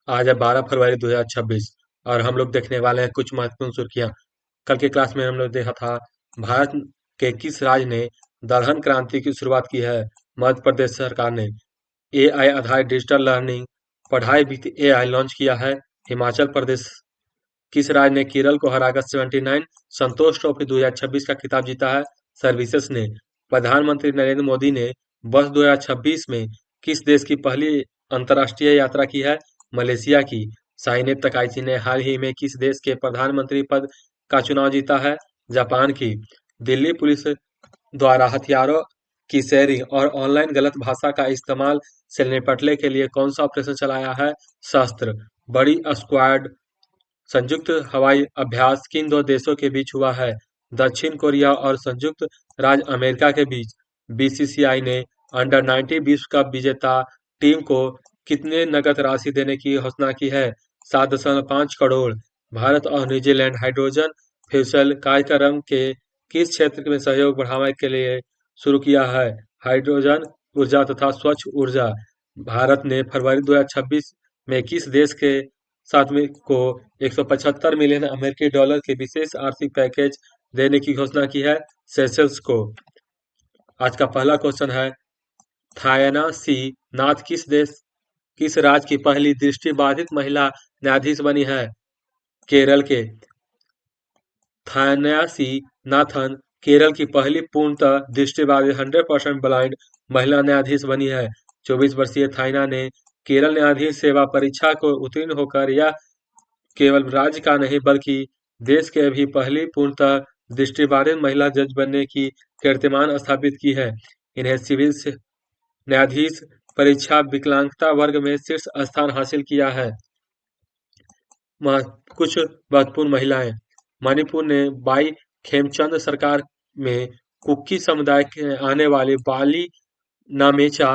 आज है 12 फरवरी 2026 और हम लोग देखने वाले हैं कुछ महत्वपूर्ण सुर्खियां। कल के क्लास में हम लोग देखा था भारत के किस राज्य ने दलहन क्रांति की शुरुआत की है। मध्य प्रदेश सरकार ने एआई आधारित डिजिटल लर्निंग पढ़ाई विद एआई लॉन्च किया है। हिमाचल प्रदेश किस राज्य ने केरल को हराकर 79 संतोष ट्रॉफी 2026 का खिताब जीता है। सर्विसेज ने प्रधानमंत्री नरेंद्र मोदी ने वर्ष 2026 में किस देश की पहली अंतर्राष्ट्रीय यात्रा की है। मलेशिया की। शाहीन तकाइची ने हाल ही में किस देश के प्रधानमंत्री पद का चुनाव जीता है। जापान की। दिल्ली पुलिस द्वारा हथियारों की शेयरिंग और ऑनलाइन गलत भाषा का इस्तेमाल से निपटने के लिए कौन सा ऑपरेशन चलाया है। शस्त्र बड़ी स्क्वाड संयुक्त हवाई अभ्यास किन दो देशों के बीच हुआ है। दक्षिण कोरिया और संयुक्त राज्य अमेरिका के बीच। बीसीसीआई ने अंडर 19 विश्व कप विजेता टीम को कितने नकद राशि देने की घोषणा की है। 7.5 करोड़। भारत और न्यूजीलैंड हाइड्रोजन फ्यूल कार्यक्रम के किस क्षेत्र में सहयोग बढ़ाने के लिए शुरू किया है। हाइड्रोजन ऊर्जा तथा स्वच्छ ऊर्जा। भारत ने फरवरी 2026 में किस देश के साथ में को 175 मिलियन अमेरिकी डॉलर के विशेष आर्थिक पैकेज देने की घोषणा की है। सेशल्स को। आज का पहला क्वेश्चन है थायाना सी नाथ किस राज्य की पहली दृष्टिबाधित महिला न्यायाधीश बनी है। केरल के। थायानासी नाथन केरल की पहली पूर्णतः दृष्टिबाधित 100% ब्लाइंड महिला न्यायाधीश बनी है। 24 वर्षीय थाइना ने केरल न्यायाधीश सेवा परीक्षा को उत्तीर्ण होकर यह केवल राज्य का नहीं बल्कि देश के भी पहली पूर्णतः दृष्टिबाधित महिला जज बनने की कीर्तिमान स्थापित की है। इन्हें सिविल न्यायाधीश परीक्षा विकलांगता वर्ग में शीर्ष स्थान हासिल किया है। कुछ महत्वपूर्ण महिलाएं। मणिपुर ने बाई खेमचंद सरकार में कुकी समुदाय के आने वाली बाली नामेचा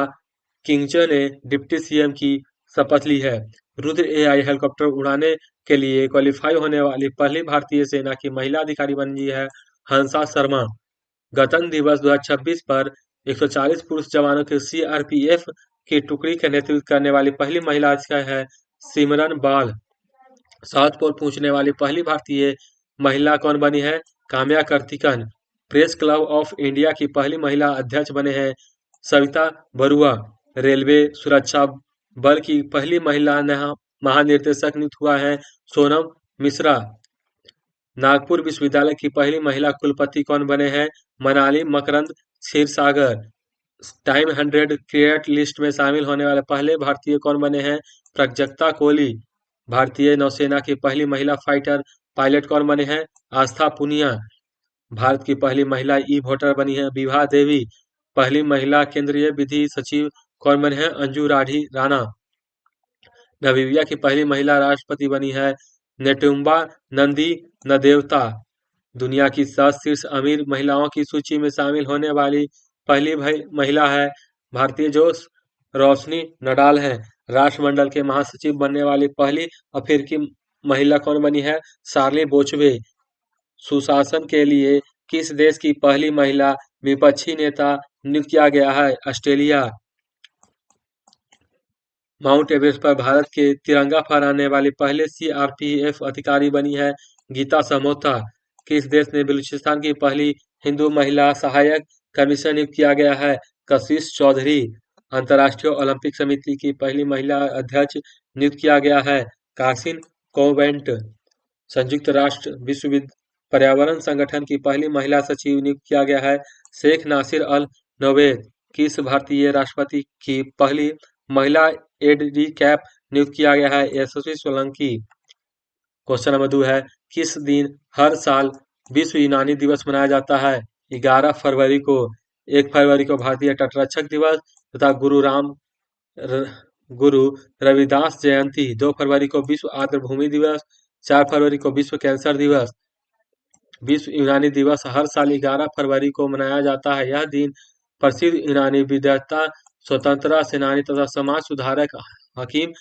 किंगचे ने डिप्टी सीएम की शपथ ली है। रुद्र एआई हेलीकॉप्टर उड़ाने के लिए क्वालिफाई होने वाली पहली भारतीय सेना की महिला अधिकारी बनी है हंसा शर्मा। गणतंत्र दिवस 2026 पर 140 पुरुष जवानों के सीआरपीएफ की टुकड़ी का नेतृत्व करने वाली पहली महिला अधिकारी है सिमरन बाल। साउथ पोल पहुंचने वाली पहली भारतीय महिला कौन बनी है। Kamya Karthikeyan. Press club of India की पहली महिला अध्यक्ष बने हैं सविता बरुआ। रेलवे सुरक्षा बल की पहली महिला महानिर्देशक नियुक्त हुआ है सोनम मिश्रा। नागपुर विश्वविद्यालय की पहली महिला कुलपति कौन बने हैं मनाली मकरंद क्षीरसागर। टाइम 100 क्रिएट लिस्ट में शामिल होने वाले पहले भारतीय कौन बने हैं प्रज्ञा कोहली। भारतीय नौसेना की पहली महिला फाइटर पायलट कौन बने हैं आस्था पुनिया। भारत की पहली महिला ई वोटर बनी है विभा देवी। पहली महिला केंद्रीय विधि सचिव कौन बने हैं अंजू राठी राणा। नामीबिया की पहली महिला राष्ट्रपति बनी है नेटुम्बा नंदी नदेवता। दुनिया की 10 शीर्ष अमीर महिलाओं की सूची में शामिल होने वाली पहली महिला है भारतीय जो रोशनी नडाल है। राष्ट्रमंडल के महासचिव बनने वाली पहली अफ्रीकी महिला कौन बनी है शार्ली बोचवे। सुशासन के लिए किस देश की पहली महिला विपक्षी नेता नियुक्त किया गया है ऑस्ट्रेलिया। माउंट एवरेस्ट पर भारत के तिरंगा फहराने वाली पहले सीआरपीएफ अधिकारी बनी है गीता समोता। किस देश ने बलूचिस्तान की पहली हिंदू महिला सहायक कमीशन नियुक्त किया गया है कशिश चौधरी। अंतर्राष्ट्रीय ओलंपिक समिति की पहली महिला अध्यक्ष नियुक्त किया गया है कासिन कोवेंट। संयुक्त राष्ट्र विश्व पर्यावरण संगठन की पहली महिला सचिव नियुक्त किया गया है शेख नासिर अल नवेद। किस भारतीय राष्ट्रपति की पहली महिला एडी कैप नियुक्त किया गया है यशस्वी सोलंकी। क्वेश्चन नंबर 2 है किस दिन हर साल विश्व यूनानी दिवस मनाया जाता है 11 फरवरी को। 1 फरवरी को भारतीय तटरक्षक दिवस तथा गुरु रविदास जयंती। 2 फरवरी को विश्व आर्द्र भूमि दिवस। 4 फरवरी को विश्व कैंसर दिवस। विश्व यूनानी दिवस हर साल 11 फरवरी को मनाया जाता है। यह दिन प्रसिद्ध यूनानी विद्वता स्वतंत्रता सेनानी तथा समाज सुधारक हकीम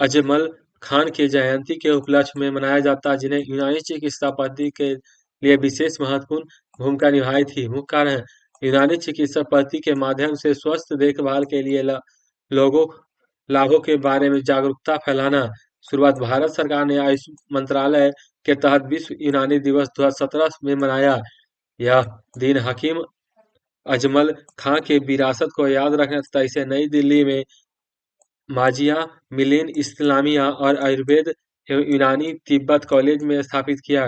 अजमल खान की जयंती के उपलक्ष्य में मनाया जाता है जिन्हें यूनानी चिकित्सा पद्धति के लिए विशेष महत्वपूर्ण भूमिका निभाई थी। मुख्य कारण है यूनानी चिकित्सा पद्धति के माध्यम से स्वस्थ देखभाल के लिए लोगों लाभों के बारे में जागरूकता फैलाना। शुरुआत भारत सरकार ने आयुष मंत्रालय के तहत विश्व यूनानी दिवस 2017 में मनाया। यह दिन हकीम अजमल खां के विरासत को याद रखने तथा इसे नई दिल्ली में माजिया मिलीन इस्लामिया और आयुर्वेद एवं यूनानी तिब्बत कॉलेज में स्थापित किया।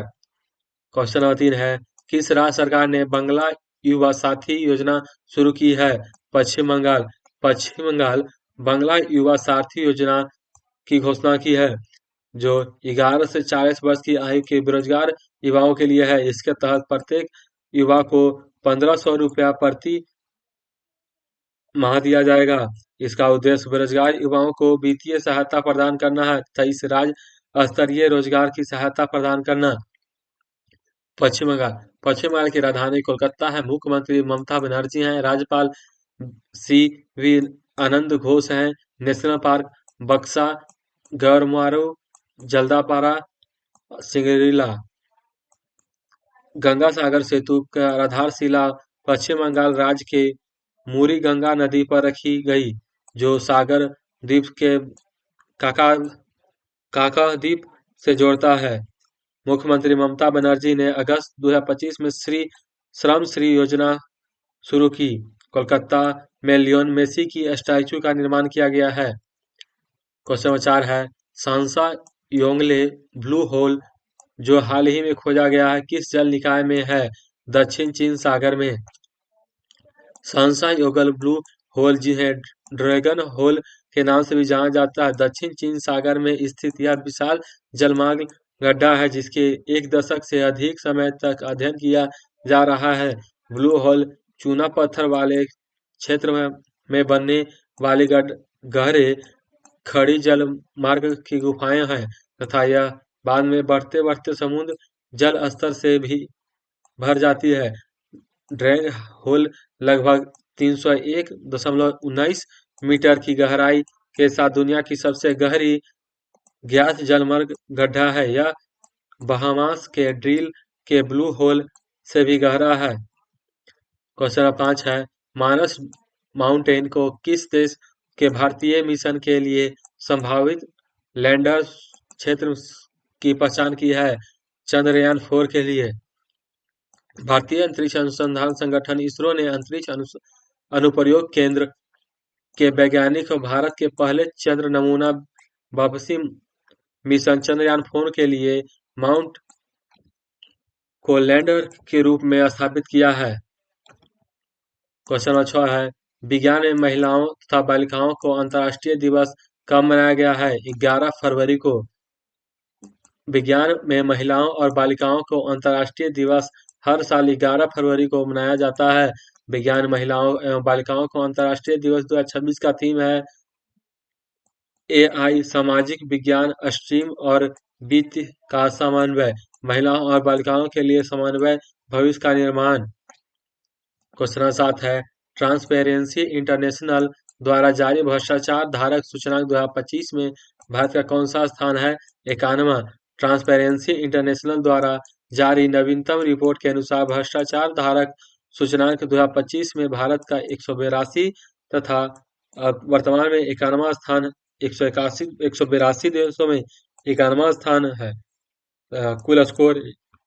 क्वेश्चन नंबर 3 है, किस राज्य सरकार ने बंगला युवा साथी योजना शुरू की है? पश्चिम बंगाल। पश्चिम बंगाल बंगला युवा साथी योजना की घोषणा की है, जो 11 से 40 वर्ष की आयु के बेरोजगार युवाओं के लिए है। इसके तहत प्रत्येक युवा को 1500 रुपया प्रति माह दिया जाएगा। इसका उद्देश्य बेरोजगार युवाओं को वित्तीय सहायता प्रदान करना है तथा इस राज्य स्तरीय रोजगार की सहायता प्रदान करना। पश्चिम बंगाल। पश्चिम बंगाल की राजधानी कोलकाता है। मुख्यमंत्री ममता बनर्जी हैं। राज्यपाल सी वी आनंद घोष हैं। नेशनल पार्क बक्सा, गरमारो, जल्दापारा, सिंगरीला। गंगा सागर सेतु का आधारशिला पश्चिम बंगाल राज्य के मुरी गंगा नदी पर रखी गई, जो सागर द्वीप के काका काकाद्वीप से जोड़ता है। मुख्यमंत्री ममता बनर्जी ने अगस्त 2025 में श्रम श्री योजना शुरू की। कोलकाता में लियोन मेसी की स्टैचू का निर्माण किया गया है। क्वेश्चन नंबर 4 है, सांसा योंगले ब्लू होल जो हाल ही में खोजा गया है किस जल निकाय में है? दक्षिण चीन सागर में। सांसा योगल ब्लू होल जिन्हें ड्रैगन होल के नाम से भी जाना जाता है, दक्षिण चीन सागर में स्थित यह विशाल जलमार्ग गड्ढा है जिसके 1 दशक से अधिक समय तक अध्ययन किया जा रहा है। ब्लू होल चूना पत्थर वाले क्षेत्र में बनने वाले गहरे खड़ी जल मार्ग की गुफाएं हैं तथा यह बाद में बढ़ते बढ़ते समुद्र जल स्तर से भी भर जाती है। ड्रैगन होल लगभग 301.19 मीटर की गहराई के साथ दुनिया की सबसे गहरी ज्ञात जलमर्ग गड्ढा है। यह बहामास के ड्रिल के ब्लू होल से भी गहरा है। क्वेश्चन नंबर 5 है, मानस माउंटेन को किस देश के भारतीय मिशन के लिए संभावित लैंडर क्षेत्र की पहचान की है? चंद्रयान 4 के लिए। भारतीय अंतरिक्ष अनुसंधान संगठन इसरो ने अंतरिक्ष अनुप्रयोग केंद्र के वैज्ञानिक भारत के पहले चंद्र नमूना वापसी मिशन चंद्रयान 4 के लिए माउंट को लैंडर के रूप में स्थापित किया है। क्वेश्चन नंबर 6 है, विज्ञान में महिलाओं तथा बालिकाओं को अंतर्राष्ट्रीय दिवस कब मनाया गया है? 11 फरवरी को। विज्ञान में महिलाओं और बालिकाओं को अंतर्राष्ट्रीय दिवस हर साल 11 फरवरी को मनाया जाता है। विज्ञान महिलाओं एवं बालिकाओं को अंतर्राष्ट्रीय दिवस 2026 का थीम है एआई, सामाजिक विज्ञान, स्ट्रीम और वित्त का समन्वय, महिलाओं और बालिकाओं के लिए समन्वय भविष्य का निर्माण। क्वेश्चन नंबर 7 है, ट्रांसपेरेंसी इंटरनेशनल द्वारा जारी भ्रष्टाचार धारक सूचकांक 2025 में भारत का कौन सा स्थान है? 91वां। ट्रांसपेरेंसी इंटरनेशनल द्वारा जारी नवीनतम रिपोर्ट के अनुसार भ्रष्टाचार धारक सूचकांक 2025 में भारत का 182 तथा वर्तमान में 91वां स्थान 182 देशों में 91वां स्थान है। कुल स्कोर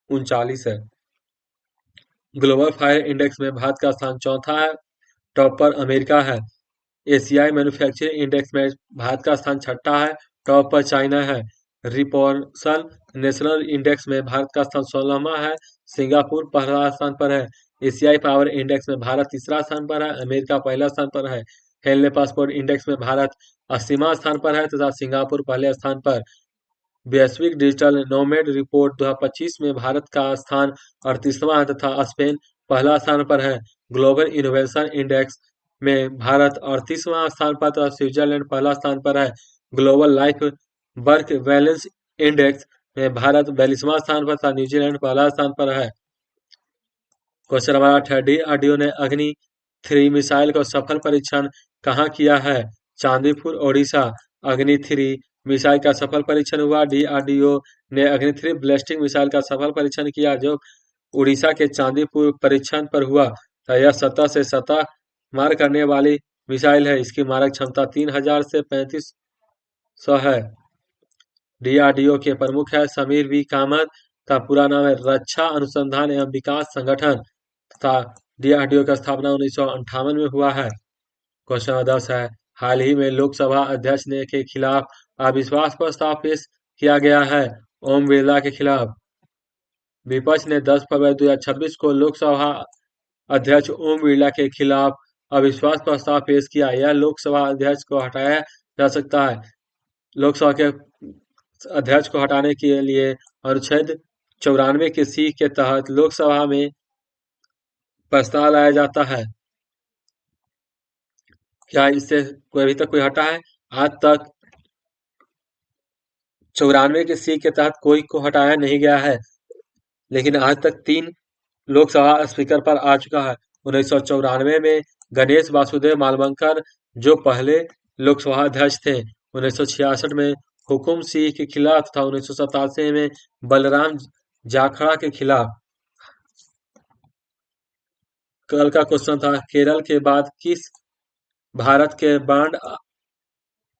39 है। ग्लोबल फायर इंडेक्स में भारत का स्थान 4था है। टॉप पर अमेरिका है। एशियाई मैन्युफैक्चरिंग इंडेक्स में भारत का स्थान 6ठा है। टॉप पर चाइना है। रिपोर्सन नेशनल इंडेक्स में भारत का स्थान 16वां है। सिंगापुर पहला स्थान पर है। एशियाई पावर इंडेक्स में भारत तीसरा स्थान पर है। अमेरिका पहला स्थान पर है। हेनले पासपोर्ट इंडेक्स में भारत 80वां स्थान पर है तथा सिंगापुर पहले स्थान पर। वैश्विक डिजिटल नोमैड रिपोर्ट 2025 में भारत का स्थान 38वां है तथा स्पेन पहला स्थान पर है। ग्लोबल इनोवेशन इंडेक्स में भारत 38वां स्थान पर तथा स्विट्जरलैंड पहला स्थान पर है। Global life work balance index में भारत 42वां स्थान पर तथा न्यूजीलैंड पहला स्थान पर है। क्वेश्चन नंबर 8 है, डीआरडीओ ने अग्नि 3 मिसाइल का सफल परीक्षण कहाँ किया है? चांदीपुर, ओडिशा। अग्नि 3 मिसाइल का सफल परीक्षण हुआ। डीआरडीओ ने अग्नि 3 बैलिस्टिक मिसाइल का सफल परीक्षण किया जो उड़ीसा के चांदीपुर परीक्षण पर हुआ। यह सतह से सतह मार करने वाली मिसाइल है। इसकी मारक क्षमता 3000 से 3500 है। डीआरडीओ के प्रमुख है समीर वी कामत का पूरा नाम है रक्षा अनुसंधान एवं विकास संगठन तथा डीआरडीओ का स्थापना 1958 में हुआ है। क्वेश्चन नंबर 10 है। हाल ही में लोकसभा अध्यक्ष ने के खिलाफ अविश्वास प्रस्ताव पेश किया गया है। ओम बिरला के खिलाफ। विपक्ष ने 10 फरवरी 2026 को लोकसभा अध्यक्ष ओम बिरला के खिलाफ अविश्वास प्रस्ताव पेश किया। यह लोकसभा अध्यक्ष को हटाया जा सकता है। लोकसभा के अध्यक्ष को हटाने के लिए अनुच्छेद 94 की सी के तहत लोकसभा में प्रस्ताव लाया जाता है। क्या इससे कोई अभी तक कोई हटा है? आज तक 94 के सी के तहत कोई को हटाया नहीं गया है, लेकिन आज तक 3 लोकसभा स्पीकर पर आ चुका है। 1994 में गणेश वासुदेव मालवंकर जो पहले लोकसभा अध्यक्ष थे। 1966 में हुकुम सिंह के खिलाफ तथा 1987 में बलराम जाखड़ा के खिलाफ। कल का क्वेश्चन था केरल के बाद किस भारत के बॉन्ड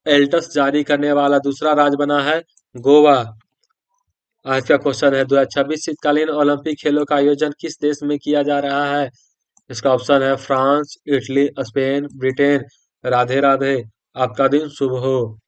एल्टस जारी करने वाला दूसरा राज्य बना है? गोवा। आज का क्वेश्चन है 2026 शीतकालीन ओलंपिक खेलों का आयोजन किस देश में किया जा रहा है? इसका ऑप्शन है France, Italy, Spain, Britain. Radhe Radhe, आपका दिन शुभ हो।